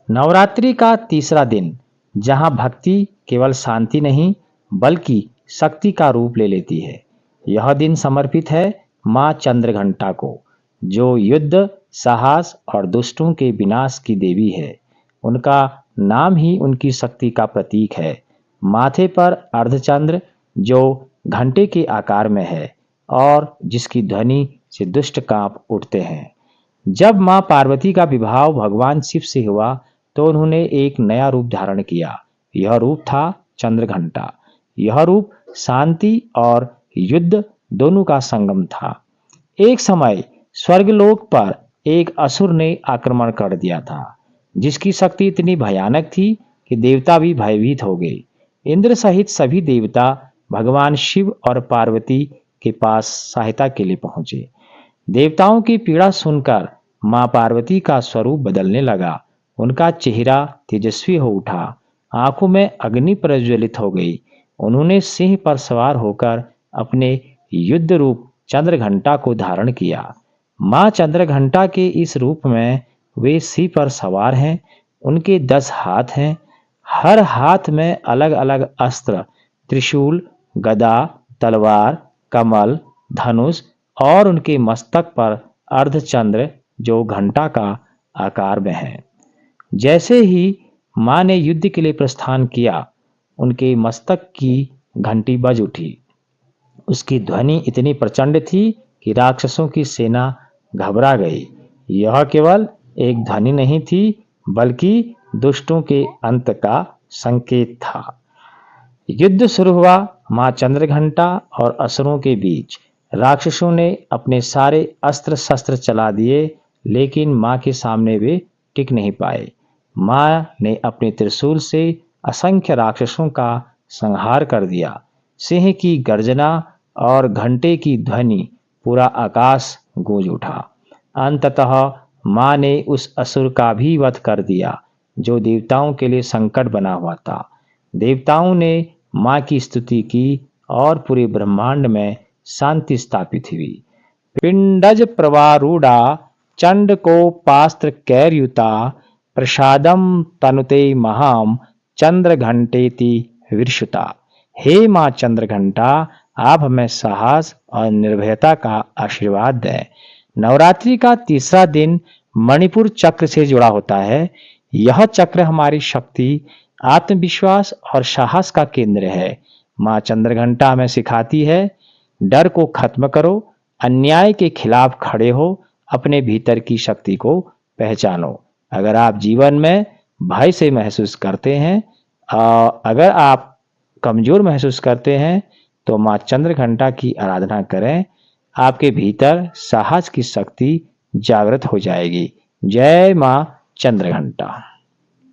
नवरात्रि का तीसरा दिन, जहां भक्ति केवल शांति नहीं बल्कि शक्ति का रूप ले लेती है। यह दिन समर्पित है मां चंद्रघंटा को, जो युद्ध, साहस और दुष्टों के विनाश की देवी है। उनका नाम ही उनकी शक्ति का प्रतीक है। माथे पर अर्धचंद्र, जो घंटे के आकार में है और जिसकी ध्वनि से दुष्ट कांप उठते हैं। जब मां पार्वती का विवाह भगवान शिव से हुआ तो उन्होंने एक नया रूप धारण किया। यह रूप था चंद्रघंटा। यह रूप शांति और युद्ध दोनों का संगम था। एक समय स्वर्गलोक पर एक असुर ने आक्रमण कर दिया था, जिसकी शक्ति इतनी भयानक थी कि देवता भी भयभीत हो गए। इंद्र सहित सभी देवता भगवान शिव और पार्वती के पास सहायता के लिए पहुंचे। देवताओं की पीड़ा सुनकर मां पार्वती का स्वरूप बदलने लगा। उनका चेहरा तेजस्वी हो उठा, आंखों में अग्नि प्रज्वलित हो गई। उन्होंने सिंह पर सवार होकर अपने युद्ध रूप चंद्रघंटा को धारण किया। मां चंद्रघंटा के इस रूप में वे सिंह पर सवार हैं। उनके 10 हाथ हैं। हर हाथ में अलग अलग अस्त्र, त्रिशूल, गदा, तलवार, कमल, धनुष और उनके मस्तक पर अर्धचंद्र, जो घंटा का आकार में है। जैसे ही मां ने युद्ध के लिए प्रस्थान किया, उनके मस्तक की घंटी बज उठी। उसकी ध्वनि इतनी प्रचंड थी कि राक्षसों की सेना घबरा गई। यह केवल एक ध्वनि नहीं थी, बल्कि दुष्टों के अंत का संकेत था। युद्ध शुरू हुआ मां चंद्रघंटा और असुरों के बीच। राक्षसों ने अपने सारे अस्त्र शस्त्र चला दिए, लेकिन मां के सामने वे टिक नहीं पाए। मां ने अपने त्रिशूल से असंख्य राक्षसों का संहार कर दिया। सिंह की गर्जना और घंटे की ध्वनि पूरा आकाश गूंज उठा। अंततः मां ने उस असुर का भी वध कर दिया, जो देवताओं के लिए संकट बना हुआ था। देवताओं ने मां की स्तुति की और पूरे ब्रह्मांड में शांति स्थापित हुई। पिंडज प्रवारूढ़ा चंड को पास्त्र कैर्युता प्रसादम तनुते महाम चंद्र घंटेति विरशुता। हे मां चंद्रघंटा, आप हमें साहस और निर्भयता का आशीर्वाद दें। नवरात्रि का तीसरा दिन मणिपुर चक्र से जुड़ा होता है। यह चक्र हमारी शक्ति, आत्मविश्वास और साहस का केंद्र है। मां चंद्रघंटा हमें सिखाती है, डर को खत्म करो, अन्याय के खिलाफ खड़े हो, अपने भीतर की शक्ति को पहचानो। अगर आप जीवन में भय से महसूस करते हैं, अगर आप कमजोर महसूस करते हैं, तो मां चंद्रघंटा की आराधना करें। आपके भीतर साहस की शक्ति जागृत हो जाएगी। जय मां चंद्रघंटा।